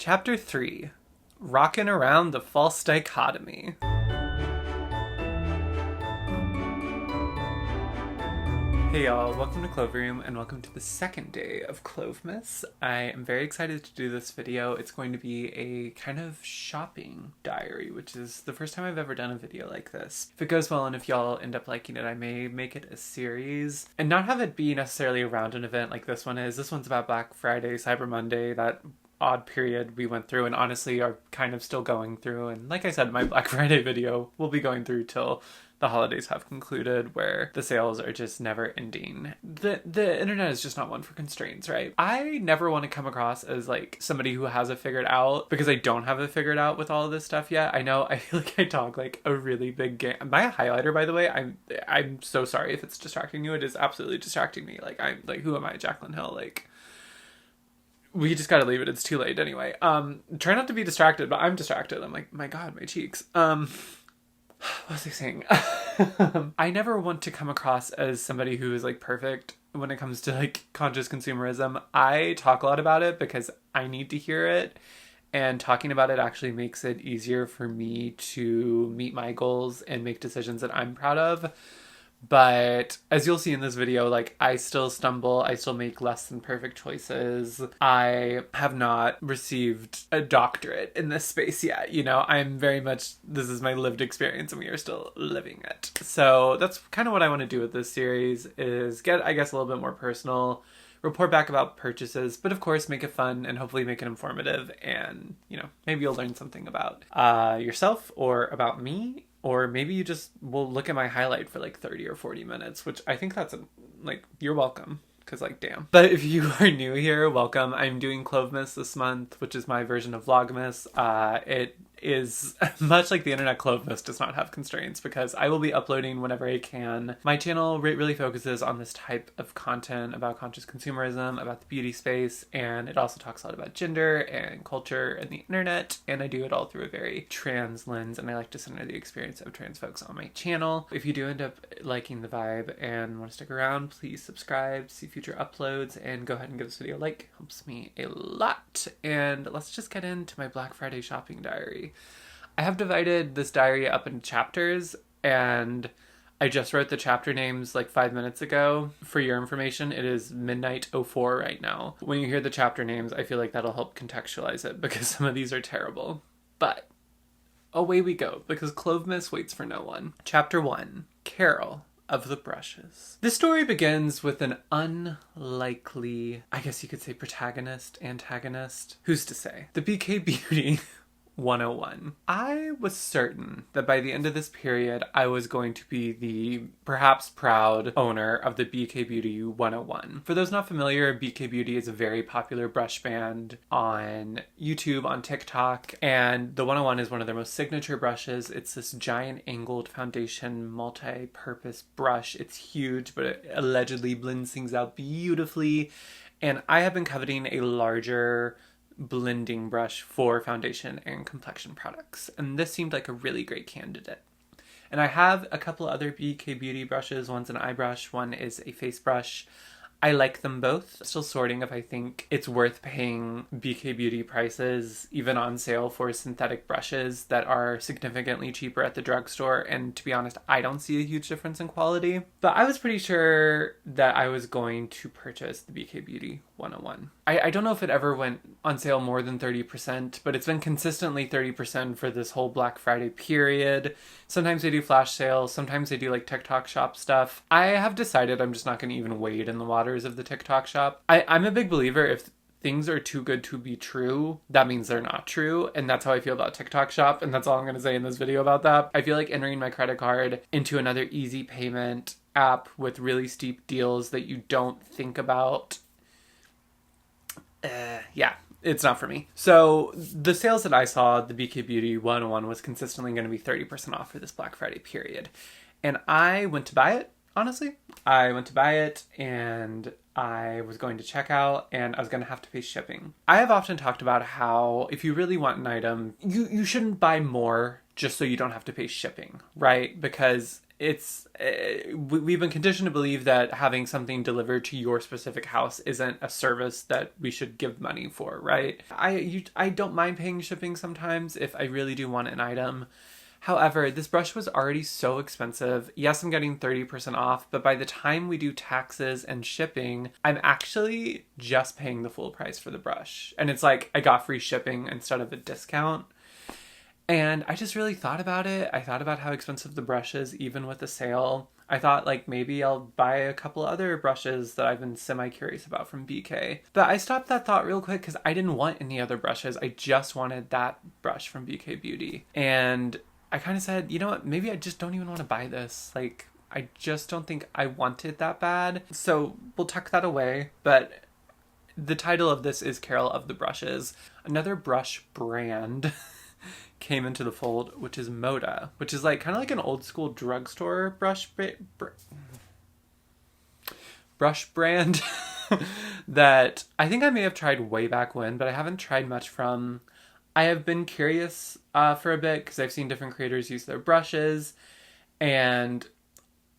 Chapter 3. Rockin' Around the False Dichotomy. Hey y'all, welcome to Clove Room and welcome to the second day of Clovemas. I am very excited to do this video. It's going to be a kind of shopping diary, which is the first time I've ever done a video like this. If it goes well and if y'all end up liking it, I may make it a series and not have it be necessarily around an event like this one is. This one's about Black Friday, Cyber Monday, that odd period we went through and honestly are kind of still going through. And like I said, my Black Friday video will be going through till the holidays have concluded, where the sales are just never ending. The internet is just not one for constraints, right? I never want to come across as like somebody who has it figured out, because I don't have it figured out with all of this stuff yet. I know I feel like I talk like a really big game. My highlighter, by the way, I'm so sorry if it's distracting you. It is absolutely distracting me. Like, I'm like, who am I, Jaclyn Hill? Like, we just gotta leave it. It's too late anyway. Try not to be distracted, but I'm distracted. I'm like, my God, my cheeks. What was I saying? I never want to come across as somebody who is like perfect when it comes to like conscious consumerism. I talk a lot about it because I need to hear it, and talking about it actually makes it easier for me to meet my goals and make decisions that I'm proud of. But as you'll see in this video, like, I still stumble, I still make less than perfect choices. I have not received a doctorate in this space yet, you know? I'm very much, this is my lived experience and we are still living it. So that's kind of what I want to do with this series, is get, I guess, a little bit more personal, report back about purchases, but of course make it fun and hopefully make it informative, and, you know, maybe you'll learn something about yourself or about me. Or maybe you just will look at my highlight for like 30 or 40 minutes, which I think that's like, you're welcome. Because like, damn. But if you are new here, welcome. I'm doing Clovemas this month, which is my version of Vlogmas. It is much like the internet. Clovemas does not have constraints because I will be uploading whenever I can. My channel really focuses on this type of content about conscious consumerism, about the beauty space, and it also talks a lot about gender and culture and the internet, and I do it all through a very trans lens, and I like to center the experience of trans folks on my channel. If you do end up liking the vibe and want to stick around, please subscribe, see future uploads, and go ahead and give this video a like. Helps me a lot. And let's just get into my Black Friday shopping diary. I have divided this diary up into chapters, and I just wrote the chapter names like 5 minutes ago. For your information, it is midnight 04 right now. When you hear the chapter names, I feel like that'll help contextualize it, because some of these are terrible. But away we go, because Clovemas waits for no one. Chapter 1. Carol of the Brushes. This story begins with an unlikely, I guess you could say, protagonist, antagonist. Who's to say? The BK Beauty 101. I was certain that by the end of this period, I was going to be the perhaps proud owner of the BK Beauty 101. For those not familiar, BK Beauty is a very popular brush band on YouTube, on TikTok, and the 101 is one of their most signature brushes. It's this giant angled foundation, multi-purpose brush. It's huge, but it allegedly blends things out beautifully, and I have been coveting a larger blending brush for foundation and complexion products, and this seemed like a really great candidate. And I have a couple other BK Beauty brushes. One's an eye brush, one is a face brush. I like them both. Still sorting if I think it's worth paying BK Beauty prices, even on sale, for synthetic brushes that are significantly cheaper at the drugstore. And to be honest, I don't see a huge difference in quality. But I was pretty sure that I was going to purchase the BK Beauty 101. I don't know if it ever went on sale more than 30%, but it's been consistently 30% for this whole Black Friday period. Sometimes they do flash sales, sometimes they do like TikTok shop stuff. I have decided I'm just not going to even wade in the waters of the TikTok shop. I'm a big believer, if things are too good to be true, that means they're not true, and that's how I feel about TikTok shop, and that's all I'm going to say in this video about that. I feel like entering my credit card into another easy payment app with really steep deals that you don't think about, yeah, it's not for me. So the sales that I saw, the BK Beauty 101 was consistently going to be 30% off for this Black Friday period. And I went to buy it, honestly. I went to buy it, and I was going to check out, and I was going to have to pay shipping. I have often talked about how if you really want an item, you shouldn't buy more just so you don't have to pay shipping, right? Because we've been conditioned to believe that having something delivered to your specific house isn't a service that we should give money for, right? I don't mind paying shipping sometimes if I really do want an item. However, this brush was already so expensive. Yes, I'm getting 30% off, but by the time we do taxes and shipping, I'm actually just paying the full price for the brush. And it's like I got free shipping instead of a discount. And I just really thought about it. I thought about how expensive the brush is, even with the sale. I thought like maybe I'll buy a couple other brushes that I've been semi-curious about from BK. But I stopped that thought real quick because I didn't want any other brushes. I just wanted that brush from BK Beauty. And I kind of said, you know what, maybe I just don't even want to buy this. Like, I just don't think I want it that bad. So we'll tuck that away. But the title of this is Carol of the Brushes. Another brush brand came into the fold, which is Moda, which is like kind of like an old school drugstore brush brand that I think I may have tried way back when, but I haven't tried much from. I have been curious for a bit because I've seen different creators use their brushes, and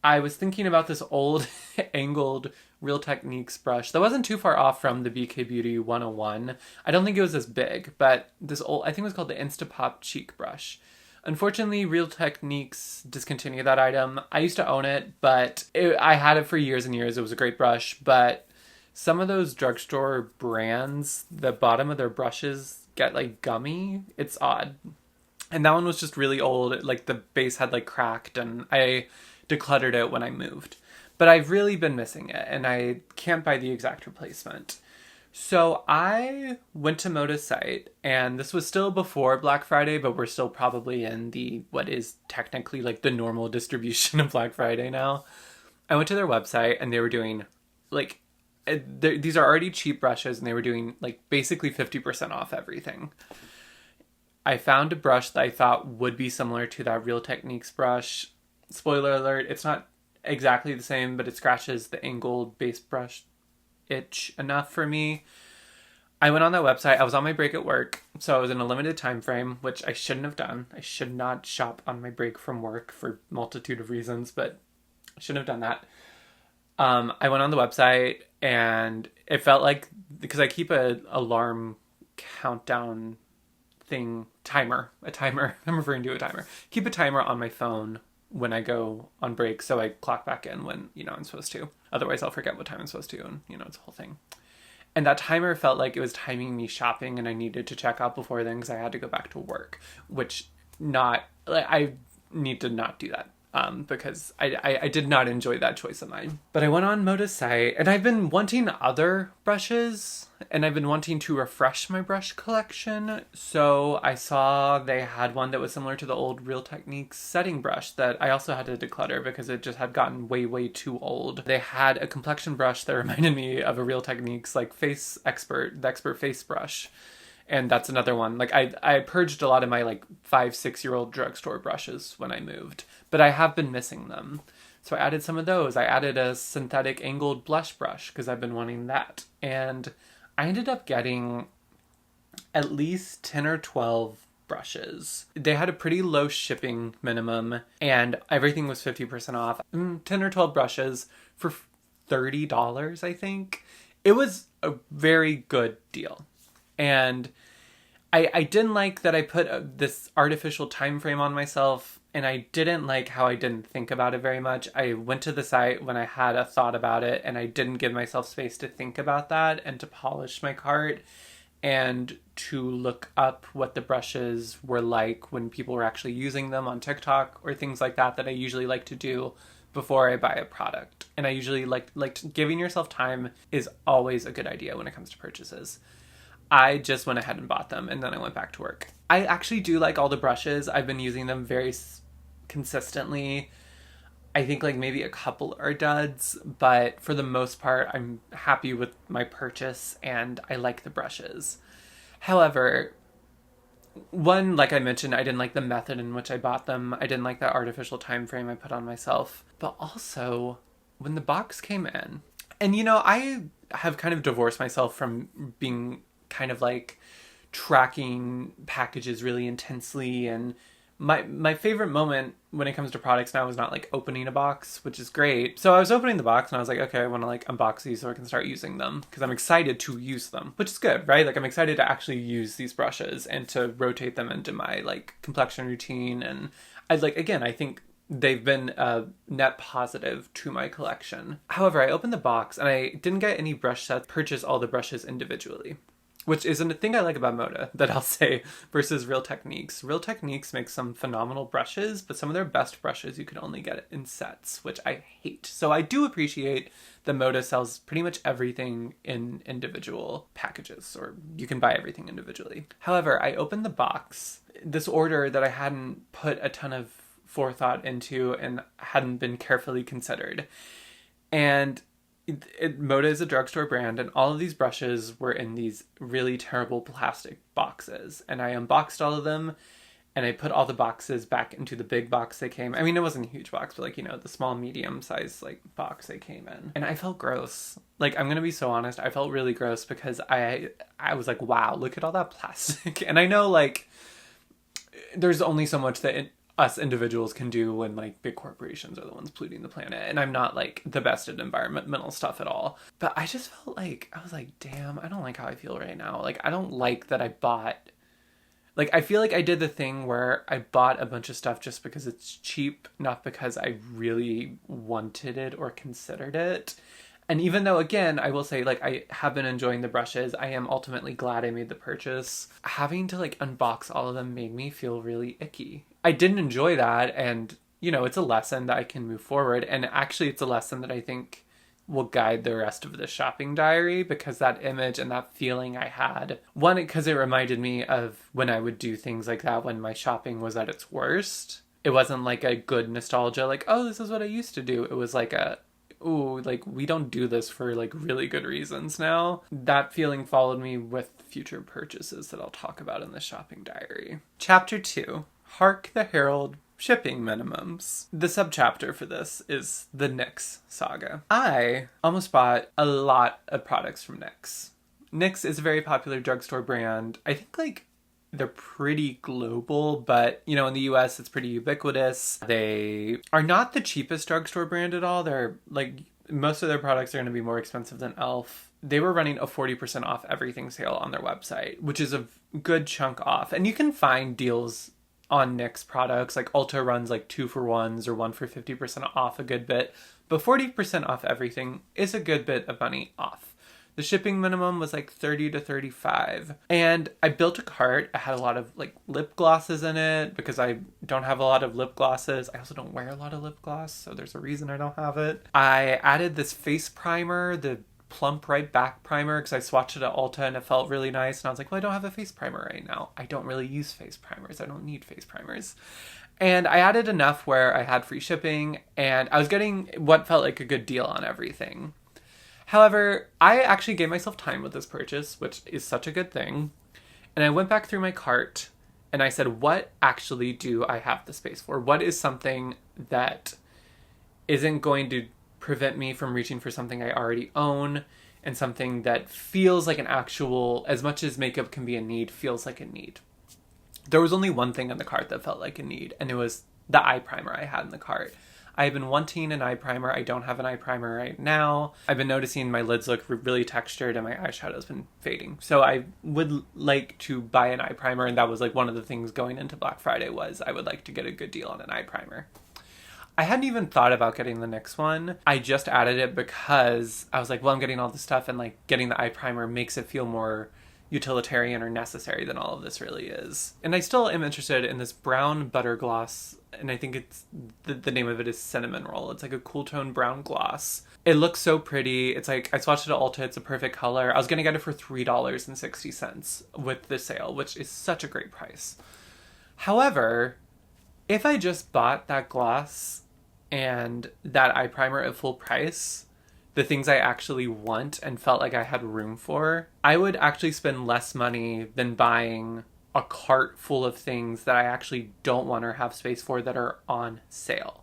I was thinking about this old angled Real Techniques brush that wasn't too far off from the BK Beauty 101. I don't think it was as big, but this old, I think it was called the Instapop Cheek Brush. Unfortunately, Real Techniques discontinued that item. I used to own it, but I had it for years and years. It was a great brush, but some of those drugstore brands, the bottom of their brushes get like gummy. It's odd. And that one was just really old. Like the base had like cracked, and I decluttered it when I moved. But I've really been missing it, and I can't buy the exact replacement. So I went to Moda's site, and this was still before Black Friday, but we're still probably in the, what is technically like the normal distribution of Black Friday now. I went to their website, and they were doing like, these are already cheap brushes, and they were doing like basically 50% off everything. I found a brush that I thought would be similar to that Real Techniques brush. Spoiler alert, it's not exactly the same, but it scratches the angled base brush itch enough for me. I went on that website. I was on my break at work, so I was in a limited time frame, which I shouldn't have done. I should not shop on my break from work for a multitude of reasons, but I shouldn't have done that. I went on the website, and it felt like, because I keep a alarm countdown timer. I'm referring to a timer. Keep a timer on my phone when I go on break, so I clock back in when, I'm supposed to. Otherwise, I'll forget what time I'm supposed to, and, it's a whole thing. And that timer felt like it was timing me shopping, and I needed to check out before then because I had to go back to work, which I need to not do that. Because I did not enjoy that choice of mine. But I went on Moda's site, and I've been wanting other brushes, and I've been wanting to refresh my brush collection. So I saw they had one that was similar to the old Real Techniques setting brush that I also had to declutter because it just had gotten way, way too old. They had a complexion brush that reminded me of a Real Techniques like the expert face brush. And that's another one. Like I purged a lot of my like 5-6-year-old drugstore brushes when I moved, but I have been missing them. So I added some of those. I added a synthetic angled blush brush because I've been wanting that. And I ended up getting at least 10 or 12 brushes. They had a pretty low shipping minimum, and everything was 50% off. 10 or 12 brushes for $30, I think. It was a very good deal. And I didn't like that I put this artificial time frame on myself, and I didn't like how I didn't think about it very much. I went to the site when I had a thought about it, and I didn't give myself space to think about that and to polish my cart and to look up what the brushes were like when people were actually using them on TikTok or things like that I usually like to do before I buy a product. And I usually like giving yourself time is always a good idea when it comes to purchases. I just went ahead and bought them, and then I went back to work. I actually do like all the brushes. I've been using them very consistently. I think like maybe a couple are duds, but for the most part, I'm happy with my purchase, and I like the brushes. However, one, like I mentioned, I didn't like the method in which I bought them. I didn't like that artificial time frame I put on myself. But also, when the box came in, and I have kind of divorced myself from being kind of like tracking packages really intensely and My favorite moment when it comes to products now is not like opening a box, which is great. So I was opening the box and I was like, okay, I want to like unbox these so I can start using them because I'm excited to use them, which is good, right? Like I'm excited to actually use these brushes and to rotate them into my like complexion routine. And I like, again, I think they've been a net positive to my collection. However, I opened the box and I didn't get any brush sets, purchase all the brushes individually. Which is a thing I like about Moda, that I'll say, versus Real Techniques. Real Techniques makes some phenomenal brushes, but some of their best brushes you can only get in sets, which I hate. So I do appreciate that Moda sells pretty much everything in individual packages, or you can buy everything individually. However, I opened the box, this order that I hadn't put a ton of forethought into and hadn't been carefully considered. And Moda is a drugstore brand, and all of these brushes were in these really terrible plastic boxes. And I unboxed all of them, and I put all the boxes back into the big box they came. I mean, it wasn't a huge box, but like, you know, the small, medium-sized like box they came in. And I felt gross. Like, I'm gonna be so honest, I felt really gross because I was like, wow, look at all that plastic. And I know, like, there's only so much that us individuals can do when like big corporations are the ones polluting the planet, and I'm not like the best at environmental stuff at all, but I just felt like, I was like, damn, I don't like how I feel right now. Like, I don't like that I bought, like, I feel like I did the thing where I bought a bunch of stuff just because it's cheap, not because I really wanted it or considered it. And even though, again, I will say, like, I have been enjoying the brushes, I am ultimately glad I made the purchase. Having to, like, unbox all of them made me feel really icky. I didn't enjoy that, and, you know, it's a lesson that I can move forward. And actually, it's a lesson that I think will guide the rest of the shopping diary, because that image and that feeling I had, one, because it reminded me of when I would do things like that when my shopping was at its worst. It wasn't like a good nostalgia, like, oh, this is what I used to do. It was like a, ooh, like, we don't do this for, like, really good reasons now. That feeling followed me with future purchases that I'll talk about in the shopping diary. Chapter 2, Hark the Herald shipping minimums. The subchapter for this is the NYX saga. I almost bought a lot of products from NYX. NYX is a very popular drugstore brand. I think, like, they're pretty global, but, you know, in the US, it's pretty ubiquitous. They are not the cheapest drugstore brand at all. They're, like, most of their products are going to be more expensive than e.l.f. They were running a 40% off everything sale on their website, which is a good chunk off. And you can find deals on NYX products. Like, Ulta runs, like, 2-for-1s or 1 for 50% off a good bit. But 40% off everything is a good bit of money off. The shipping minimum was like $30 to $35. And I built a cart. I had a lot of like lip glosses in it because I don't have a lot of lip glosses. I also don't wear a lot of lip gloss, so there's a reason I don't have it. I added this face primer, the Plump Right Back primer, because I swatched it at Ulta and it felt really nice. And I was like, well, I don't have a face primer right now. I don't really use face primers. I don't need face primers. And I added enough where I had free shipping, and I was getting what felt like a good deal on everything. However, I actually gave myself time with this purchase, which is such a good thing. And I went back through my cart and I said, what actually do I have the space for? What is something that isn't going to prevent me from reaching for something I already own, and something that feels like an actual, as much as makeup can be a need, feels like a need? There was only one thing in the cart that felt like a need, and it was the eye primer I had in the cart. I've been wanting an eye primer. I don't have an eye primer right now. I've been noticing my lids look really textured and my eyeshadow's been fading. So I would like to buy an eye primer, and that was like one of the things going into Black Friday was I would like to get a good deal on an eye primer. I hadn't even thought about getting the NYX one. I just added it because I was like, well, I'm getting all this stuff, and like getting the eye primer makes it feel more utilitarian or necessary than all of this really is. And I still am interested in this brown butter gloss, and I think it's the name of it is Cinnamon Roll. It's like a cool tone brown gloss. It looks so pretty. It's like, I swatched it at Ulta. It's a perfect color. I was gonna get it for $3.60 with the sale, which is such a great price. However, if I just bought that gloss and that eye primer at full price, the things I actually want and felt like I had room for, I would actually spend less money than buying a cart full of things that I actually don't want or have space for that are on sale.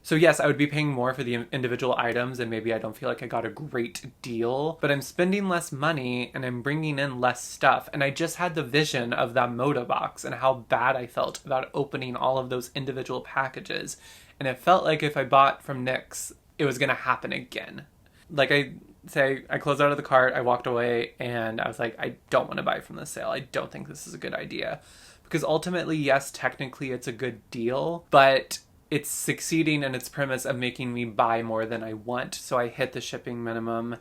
So yes, I would be paying more for the individual items and maybe I don't feel like I got a great deal, but I'm spending less money and I'm bringing in less stuff. And I just had the vision of that moda box and how bad I felt about opening all of those individual packages. And it felt like if I bought from NYX, it was going to happen again. Like I closed out of the cart, I walked away, and I was like, I don't want to buy from this sale. I don't think this is a good idea. Because ultimately, yes, technically it's a good deal, but it's succeeding in its premise of making me buy more than I want. So I hit the shipping minimum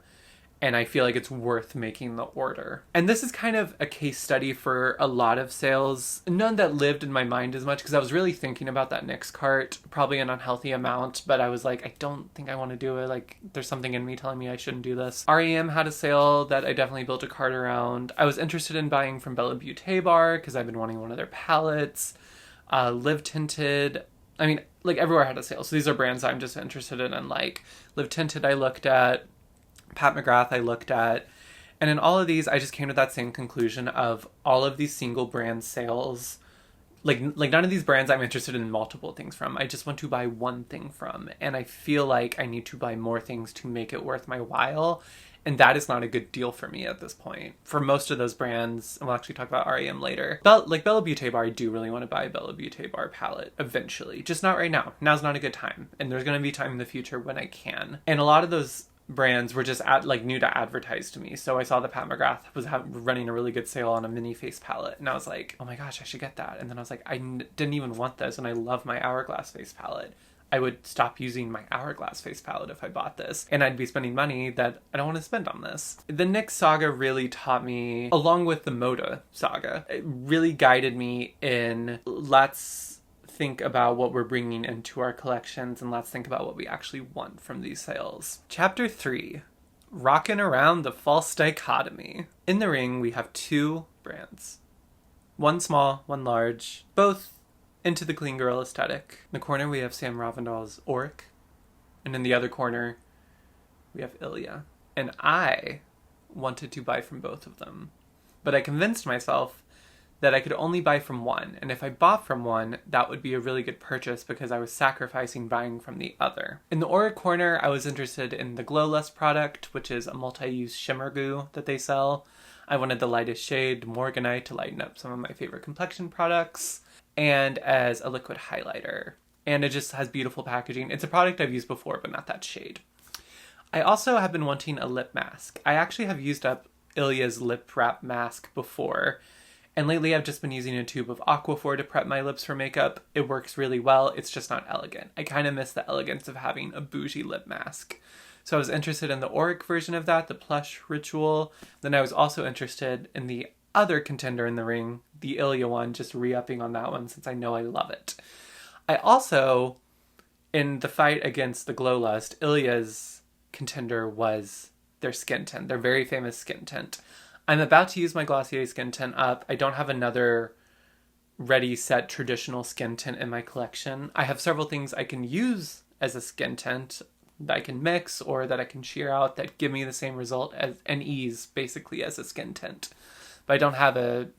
and I feel like it's worth making the order. And this is kind of a case study for a lot of sales. None that lived in my mind as much because I was really thinking about that NYX cart, probably an unhealthy amount, but I was like, I don't think I want to do it. Like there's something in me telling me I shouldn't do this. REM had a sale that I definitely built a cart around. I was interested in buying from Bella Beauté Bar because I've been wanting one of their palettes. Live Tinted. I mean, like everywhere had a sale. So these are brands I'm just interested in. And like Live Tinted I looked at, Pat McGrath I looked at, and in all of these I just came to that same conclusion of all of these single brand sales. Like none of these brands I'm interested in multiple things from. I just want to buy one thing from. And I feel like I need to buy more things to make it worth my while. And that is not a good deal for me at this point. For most of those brands, and we'll actually talk about REM later. Like Bella Beauté Bar, I do really want to buy a Bella Beauté Bar palette eventually. Just not right now. Now's not a good time. And there's going to be time in the future when I can. And a lot of those brands were just new to advertise to me. So I saw that Pat McGrath was running a really good sale on a mini face palette. And I was like, oh my gosh, I should get that. And then I was like, didn't even want this. And I love my hourglass face palette. I would stop using my hourglass face palette if I bought this. And I'd be spending money that I don't want to spend on this. The NYX saga really taught me, along with the moda saga, it really guided me in let's think about what we're bringing into our collections and let's think about what we actually want from these sales. Chapter 3, Rockin' Around the False Dichotomy. In the ring, we have two brands. One small, one large, both into the clean girl aesthetic. In the corner, we have Sam Ravindal's Auric, and in the other corner, we have Ilia. And I wanted to buy from both of them, but I convinced myself that I could only buy from one, and if I bought from one, that would be a really good purchase because I was sacrificing buying from the other. In the Auric corner, I was interested in the Glowless product, which is a multi-use shimmer goo that they sell. I wanted the lightest shade, Morganite, to lighten up some of my favorite complexion products, and as a liquid highlighter. And it just has beautiful packaging. It's a product I've used before, but not that shade. I also have been wanting a lip mask. I actually have used up Ilia's lip wrap mask before, and lately I've just been using a tube of Aquaphor to prep my lips for makeup. It works really well, it's just not elegant. I kind of miss the elegance of having a bougie lip mask. So I was interested in the Auric version of that, the Plush Ritual. Then I was also interested in the other contender in the ring, the Ilia one, just re-upping on that one since I know I love it. I also, in the fight against the Glow Lust, Ilia's contender was their skin tint, their very famous skin tint. I'm about to use my Glossier skin tint up. I don't have another ready set traditional skin tint in my collection. I have several things I can use as a skin tint that I can mix or that I can sheer out that give me the same result as an ease basically as a skin tint. But I don't have a,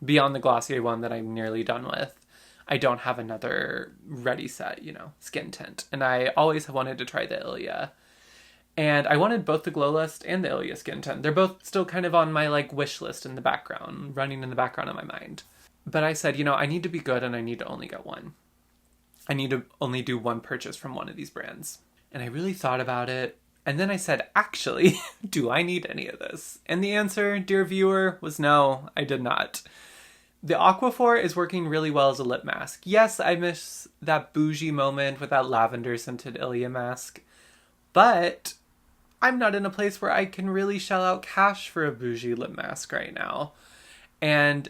beyond the Glossier one that I'm nearly done with, I don't have another ready set, skin tint. And I always have wanted to try the Ilia. And I wanted both the Glow Lust and the Ilia skin tint. They're both still kind of on my wish list in the background, running in the background of my mind. But I said, I need to be good and I need to only get one. I need to only do one purchase from one of these brands. And I really thought about it. And then I said, actually, do I need any of this? And the answer, dear viewer, was no, I did not. The Aquaphor is working really well as a lip mask. Yes, I miss that bougie moment with that lavender scented Ilia mask. But I'm not in a place where I can really shell out cash for a bougie lip mask right now. And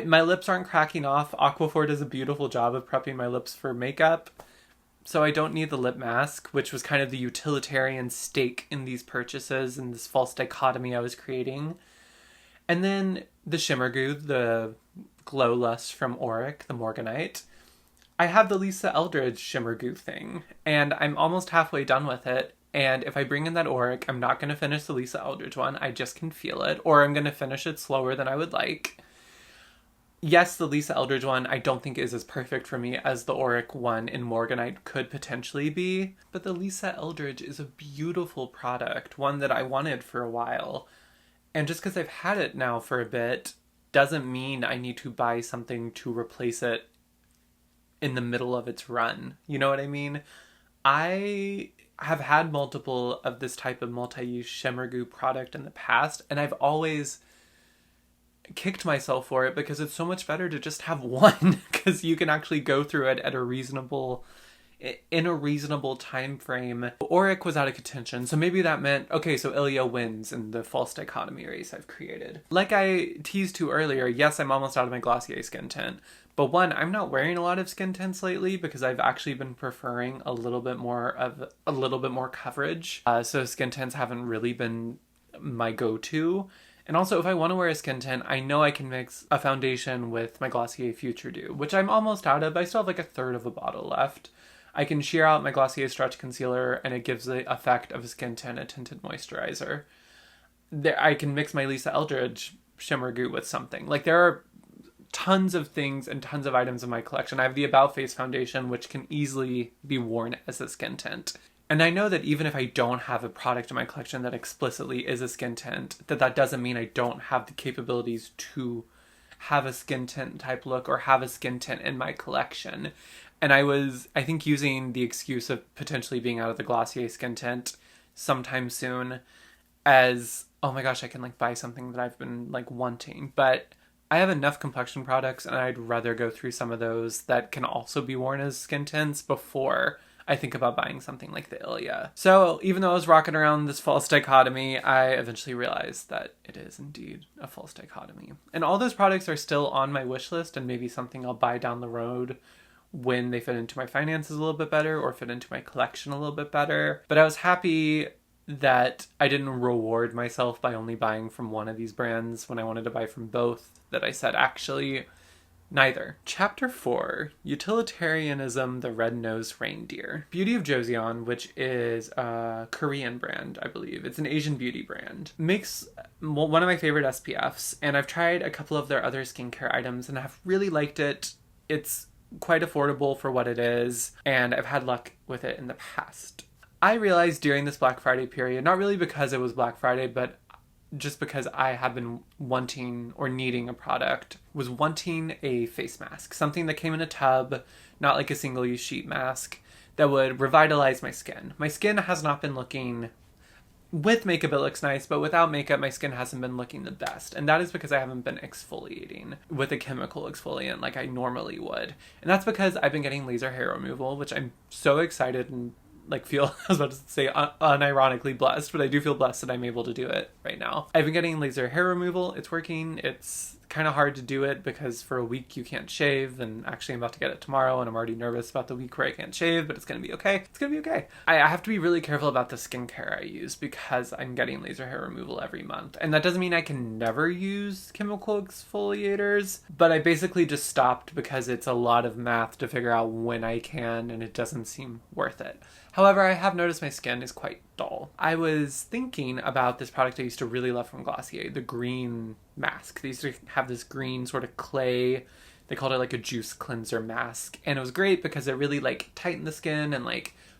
my lips aren't cracking off. Aquaphor does a beautiful job of prepping my lips for makeup. So I don't need the lip mask, which was kind of the utilitarian stake in these purchases and this false dichotomy I was creating. And then the shimmer goo, the Glow Lust from Auric, the Morganite. I have the Lisa Eldridge shimmer goo thing, and I'm almost halfway done with it. And if I bring in that Auric, I'm not going to finish the Lisa Eldridge one. I just can feel it, or I'm going to finish it slower than I would like. Yes, the Lisa Eldridge one I don't think is as perfect for me as the auric one in Morganite could potentially be, but the Lisa Eldridge is a beautiful product, one that I wanted for a while. And just because I've had it now for a bit doesn't mean I need to buy something to replace it in the middle of its run. You know what I mean? I have had multiple of this type of multi-use shimmer goo product in the past, and I've always kicked myself for it because it's so much better to just have one, because you can actually go through it in a reasonable time frame. Auric was out of contention, so maybe that meant, okay, so Ilia wins in the false dichotomy race I've created. Like I teased to earlier, yes, I'm almost out of my Glossier skin tint, but one, I'm not wearing a lot of skin tints lately because I've actually been preferring a little bit more coverage. So skin tints haven't really been my go-to. And also, if I want to wear a skin tint, I know I can mix a foundation with my Glossier Future Dew, which I'm almost out of. I still have like a third of a bottle left. I can shear out my Glossier Stretch Concealer, and it gives the effect of a skin tint, a tinted moisturizer. I can mix my Lisa Eldridge Shimmer Goo with something. Like, there are tons of things and tons of items in my collection. I have the About Face foundation, which can easily be worn as a skin tint. And I know that even if I don't have a product in my collection that explicitly is a skin tint, that doesn't mean I don't have the capabilities to have a skin tint type look or have a skin tint in my collection. And I think, using the excuse of potentially being out of the Glossier skin tint sometime soon as, oh my gosh, I can like buy something that I've been like wanting. But I have enough complexion products, and I'd rather go through some of those that can also be worn as skin tints before I think about buying something like the Ilia. So even though I was rocking around this false dichotomy, I eventually realized that it is indeed a false dichotomy. And all those products are still on my wish list, and maybe something I'll buy down the road when they fit into my finances a little bit better or fit into my collection a little bit better. But I was happy that I didn't reward myself by only buying from one of these brands when I wanted to buy from both, that I said, actually, neither. Chapter 4, Utilitarianism, the Red-Nosed Reindeer. Beauty of Joseon, which is a Korean brand, I believe. It's an Asian beauty brand. Makes one of my favorite SPFs, and I've tried a couple of their other skincare items, and I've really liked it. It's quite affordable for what it is, and I've had luck with it in the past. I realized during this Black Friday period, not really because it was Black Friday, but just because I have been wanting or needing a product, was wanting a face mask. Something that came in a tub, not like a single-use sheet mask, that would revitalize my skin. My skin has not been looking... With makeup it looks nice, but without makeup my skin hasn't been looking the best. And that is because I haven't been exfoliating with a chemical exfoliant like I normally would. And that's because I've been getting laser hair removal, which I'm so excited and feel, I was about to say unironically blessed, but I do feel blessed that I'm able to do it right now. I've been getting laser hair removal. It's working. It's kind of hard to do it because for a week you can't shave, and actually I'm about to get it tomorrow and I'm already nervous about the week where I can't shave, but it's going to be okay. It's going to be okay. I have to be really careful about the skincare I use because I'm getting laser hair removal every month. And that doesn't mean I can never use chemical exfoliators, but I basically just stopped because it's a lot of math to figure out when I can, and it doesn't seem worth it. However, I have noticed my skin is quite dull. I was thinking about this product I used to really love from Glossier, the green mask. They used to have this green sort of clay, they called it like a juice cleanser mask. And it was great because it really tightened the skin and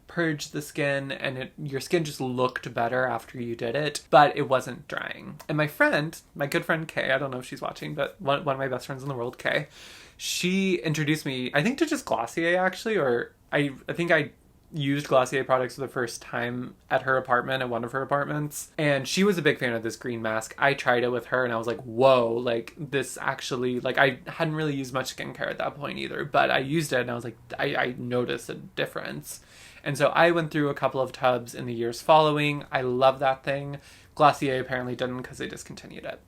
purged the skin, and your skin just looked better after you did it, but it wasn't drying. And my good friend Kay, I don't know if she's watching, but one of my best friends in the world, Kay, she introduced me, I think, to just Glossier actually, or I think I used Glossier products for the first time at her apartment, at one of her apartments, and she was a big fan of this green mask. I tried it with her and I was like, whoa, this actually, I hadn't really used much skincare at that point either, but I used it and I was like, I noticed a difference. And so I went through a couple of tubs in the years following. I love that thing. Glossier apparently didn't because they discontinued it.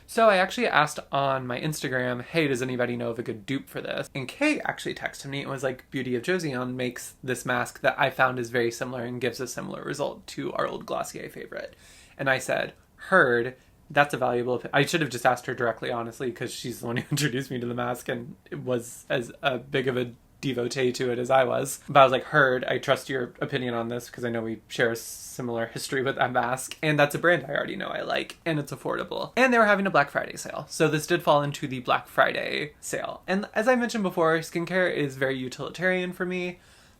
So I actually asked on my Instagram, hey, does anybody know of a good dupe for this? And Kay actually texted me and was like, Beauty of Joseon makes this mask that I found is very similar and gives a similar result to our old Glossier favorite. And I said, heard, that's a valuable... I should have just asked her directly, honestly, because she's the one who introduced me to the mask, and it was as big of a devotee to it as I was. But I was like, Heard, I trust your opinion on this because I know we share a similar history with that mask. And that's a brand I already know I like. And it's affordable. And they were having a Black Friday sale. So this did fall into the Black Friday sale. And as I mentioned before, skincare is very utilitarian for me.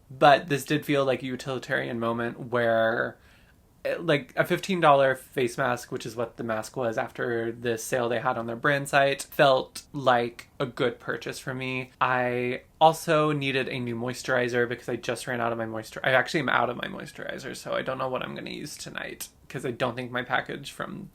But this did feel like a utilitarian moment where like a $15 face mask, which is what the mask was after the sale they had on their brand site, felt like a good purchase for me. I also needed a new moisturizer because I just ran out of my moisturizer. I actually am out of my moisturizer, so I don't know what I'm going to use tonight because I don't think my package from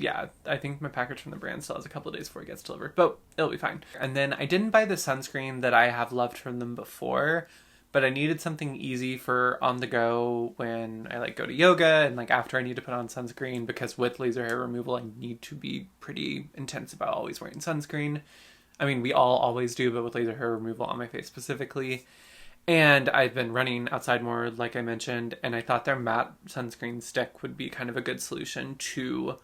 I think my package from the brand still has a couple of days before it gets delivered, but it'll be fine. And then I didn't buy the sunscreen that I have loved from them before, but I needed something easy for on the go when I like go to yoga and like after I need to put on sunscreen, because with laser hair removal I need to be pretty intense about always wearing sunscreen. I mean, we all always do, but with laser hair removal on my face specifically. And I've been running outside more, like I mentioned, and I thought their matte sunscreen stick would be kind of a good solution to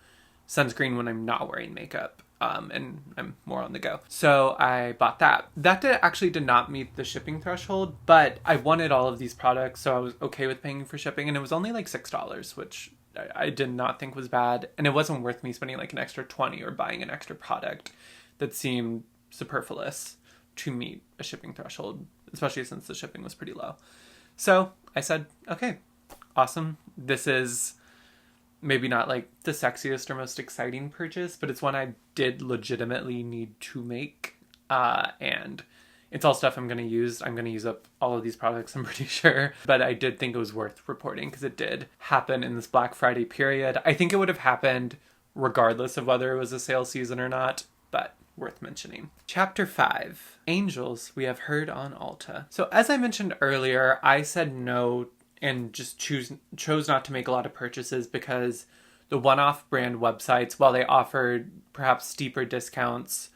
sunscreen when I'm not wearing makeup. And I'm more on the go. So I bought that. That actually did not meet the shipping threshold, but I wanted all of these products, so I was okay with paying for shipping, and it was only like $6, which I did not think was bad, and it wasn't worth me spending like an extra $20 or buying an extra product that seemed superfluous to meet a shipping threshold, especially since the shipping was pretty low. So I said, okay, awesome. This is maybe not like the sexiest or most exciting purchase, but it's one I did legitimately need to make. And it's all stuff I'm going to use. I'm going to use up all of these products, I'm pretty sure. But I did think it was worth reporting because it did happen in this Black Friday period. I think it would have happened regardless of whether it was a sale season or not, but worth mentioning. Chapter 5, Angels We Have Heard on Ulta. So as I mentioned earlier, I said no and just chose not to make a lot of purchases because the one-off brand websites, while they offered perhaps steeper discounts,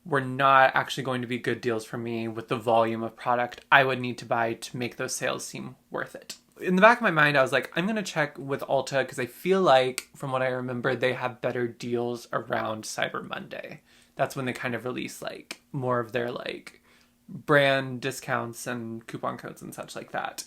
were not actually going to be good deals for me with the volume of product I would need to buy to make those sales seem worth it. In the back of my mind, I was like, I'm going to check with Ulta because I feel like, from what I remember, they have better deals around Cyber Monday. That's when they kind of release like more of their like brand discounts and coupon codes and such like that.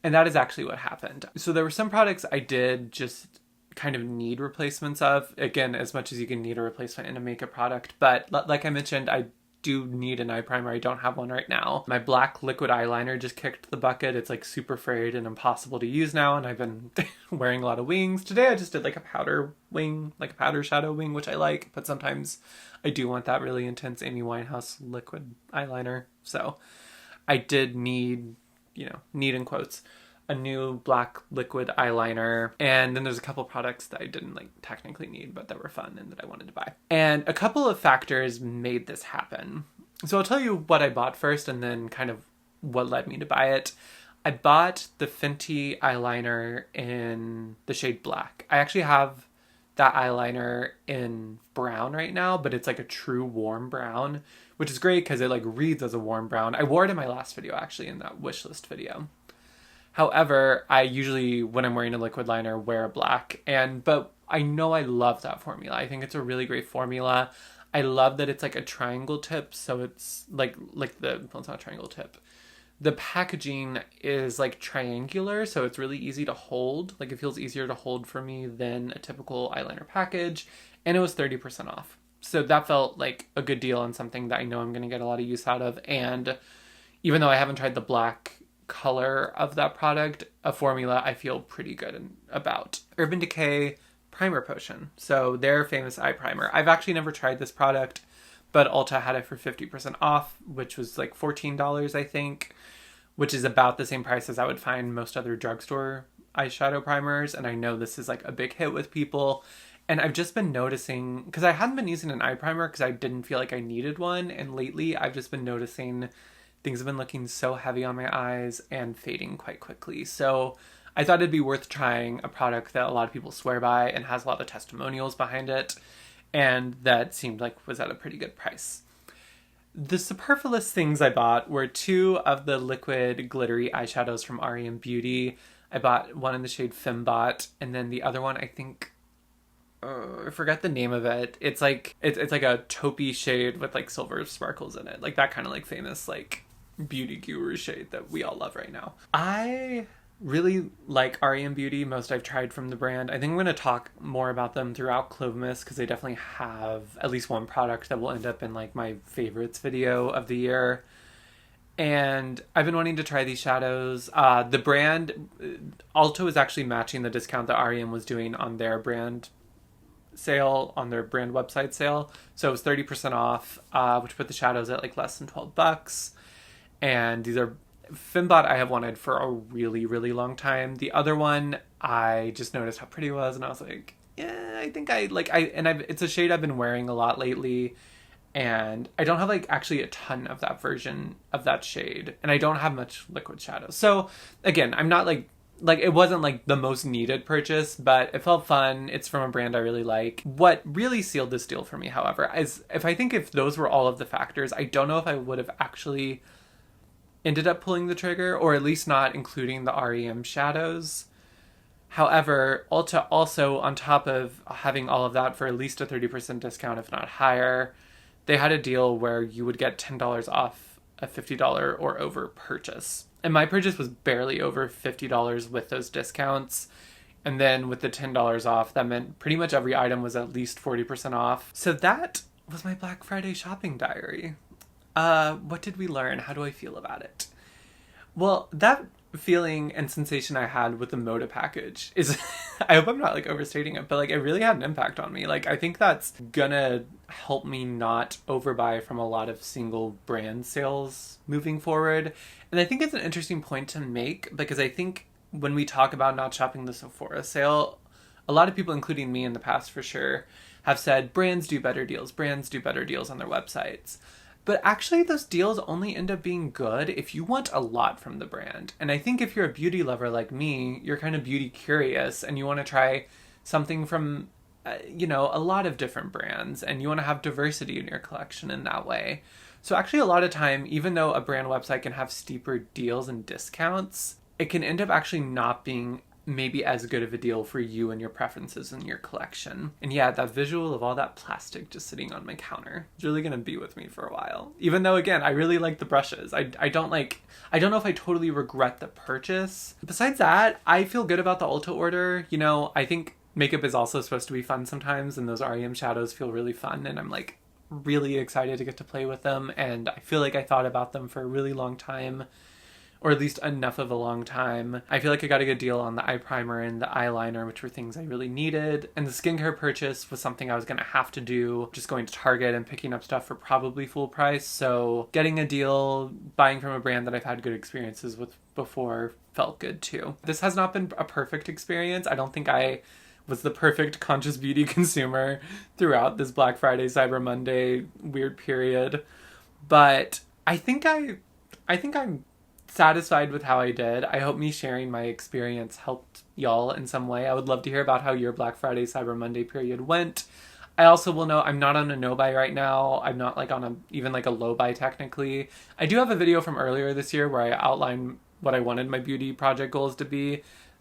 And that is actually what happened. So there were some products I did just kind of need replacements of. Again, as much as you can need a replacement in a makeup product. But like I mentioned, I do need an eye primer. I don't have one right now. My black liquid eyeliner just kicked the bucket. It's like super frayed and impossible to use now. And I've been wearing a lot of wings. Today I just did like a powder wing, like a powder shadow wing, which I like. But sometimes I do want that really intense Amy Winehouse liquid eyeliner. So I did need in quotes, a new black liquid eyeliner. And then there's a couple products that I didn't like technically need, but that were fun and that I wanted to buy. And a couple of factors made this happen. So I'll tell you what I bought first and then kind of what led me to buy it. I bought the Fenty eyeliner in the shade black. I actually have that eyeliner in brown right now, but it's like a true warm brown, which is great because it like reads as a warm brown. I wore it in my last video, actually, in that wishlist video. However, I usually, when I'm wearing a liquid liner, wear a black, but I know I love that formula. I think it's a really great formula. I love that it's like a triangle tip, so it's well, it's not a triangle tip. The packaging is like triangular, so it's really easy to hold. Like, it feels easier to hold for me than a typical eyeliner package, and it was 30% off. So that felt like a good deal on something that I know I'm going to get a lot of use out of. And even though I haven't tried the black color of that product, a formula I feel pretty good about. Urban Decay Primer Potion. So their famous eye primer. I've actually never tried this product, but Ulta had it for 50% off, which was like $14, I think, which is about the same price as I would find most other drugstore eyeshadow primers. And I know this is like a big hit with people. And I've just been noticing, because I hadn't been using an eye primer because I didn't feel like I needed one. And lately I've just been noticing things have been looking so heavy on my eyes and fading quite quickly. So I thought it'd be worth trying a product that a lot of people swear by and has a lot of testimonials behind it. And that seemed like was at a pretty good price. The superfluous things I bought were 2 of the liquid glittery eyeshadows from R.E.M. Beauty. I bought one in the shade Fembot, and then the other one, I think, I forgot the name of it. It's like a taupey shade with like silver sparkles in it, like that kind of like famous like beauty guru shade that we all love right now. I really like REM Beauty, most I've tried from the brand. I think I'm going to talk more about them throughout Clovemas because they definitely have at least one product that will end up in like my favorites video of the year. And I've been wanting to try these shadows. The brand, Ulta was actually matching the discount that REM was doing on their brand sale, on their brand website sale. So it was 30% off, which put the shadows at like less than $12. And these are Fembot I have wanted for a really, really long time. The other one, I just noticed how pretty it was, and I was like, yeah, I think it's a shade I've been wearing a lot lately, and I don't have like actually a ton of that version of that shade, and I don't have much liquid shadow. So again, I'm not like it wasn't like the most needed purchase, but it felt fun. It's from a brand I really like. What really sealed this deal for me, however, is if those were all of the factors, I don't know if I would have actually ended up pulling the trigger, or at least not including the REM shadows. However, Ulta also, on top of having all of that for at least a 30% discount, if not higher, they had a deal where you would get $10 off a $50 or over purchase. And my purchase was barely over $50 with those discounts. And then with the $10 off, that meant pretty much every item was at least 40% off. So that was my Black Friday shopping diary. What did we learn? How do I feel about it? Well, that feeling and sensation I had with the Moda package is, I hope I'm not like overstating it, but like it really had an impact on me. Like I think that's gonna help me not overbuy from a lot of single brand sales moving forward. And I think it's an interesting point to make, because I think when we talk about not shopping the Sephora sale, a lot of people, including me in the past for sure, have said brands do better deals on their websites. But actually, those deals only end up being good if you want a lot from the brand. And I think if you're a beauty lover like me, you're kind of beauty curious and you want to try something from, a lot of different brands, and you want to have diversity in your collection in that way. So actually, a lot of time, even though a brand website can have steeper deals and discounts, it can end up actually not being maybe as good of a deal for you and your preferences in your collection. And yeah, that visual of all that plastic just sitting on my counter is really gonna be with me for a while. Even though, again, I really like the brushes. I don't know if I totally regret the purchase. Besides that, I feel good about the Ulta order. I think makeup is also supposed to be fun sometimes, and those REM shadows feel really fun, and I'm like really excited to get to play with them, and I feel like I thought about them for a really long time. Or at least enough of a long time. I feel like I got a good deal on the eye primer and the eyeliner, which were things I really needed. And the skincare purchase was something I was going to have to do, just going to Target and picking up stuff for probably full price. So getting a deal, buying from a brand that I've had good experiences with before felt good too. This has not been a perfect experience. I don't think I was the perfect conscious beauty consumer throughout this Black Friday, Cyber Monday weird period. But I think I'm satisfied with how I did. I hope me sharing my experience helped y'all in some way. I would love to hear about how your Black Friday, Cyber Monday period went. I also will know I'm not on a no buy right now. I'm not like on even a low buy technically. I do have a video from earlier this year where I outlined what I wanted my beauty project goals to be.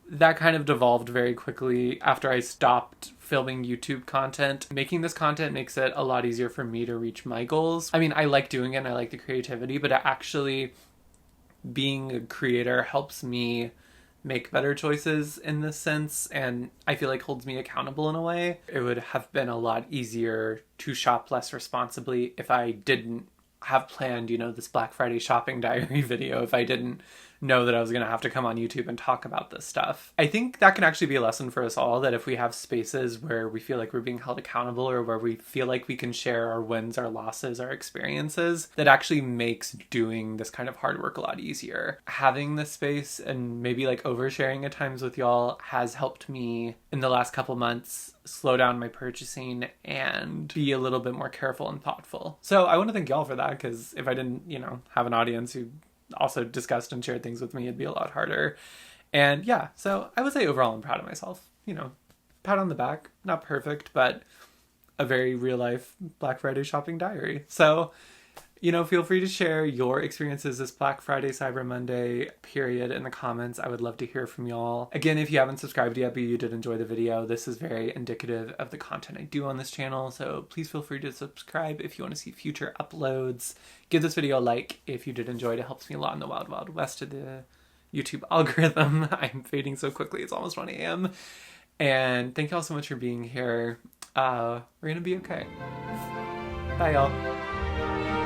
That kind of devolved very quickly after I stopped filming YouTube content. Making this content makes it a lot easier for me to reach my goals. I mean, I like doing it and I like the creativity, but being a creator helps me make better choices in this sense, and I feel like holds me accountable in a way. It would have been a lot easier to shop less responsibly if I didn't have planned, this Black Friday shopping diary video, if I didn't know that I was going to have to come on YouTube and talk about this stuff. I think that can actually be a lesson for us all, that if we have spaces where we feel like we're being held accountable, or where we feel like we can share our wins, our losses, our experiences, that actually makes doing this kind of hard work a lot easier. Having this space and maybe oversharing at times with y'all has helped me in the last couple months slow down my purchasing and be a little bit more careful and thoughtful. So I want to thank y'all for that, because if I didn't, have an audience who also discussed and shared things with me, it'd be a lot harder. And yeah, so I would say overall I'm proud of myself. Pat on the back, not perfect, but a very real life Black Friday shopping diary. So You know, feel free to share your experiences this Black Friday, Cyber Monday period in the comments. I would love to hear from y'all. Again, if you haven't subscribed yet, but you did enjoy the video, this is very indicative of the content I do on this channel. So please feel free to subscribe if you want to see future uploads. Give this video a like if you did enjoy it. It helps me a lot in the wild, wild west of the YouTube algorithm. I'm fading so quickly. It's almost 1 a.m. And thank y'all so much for being here. We're gonna be okay. Bye, y'all.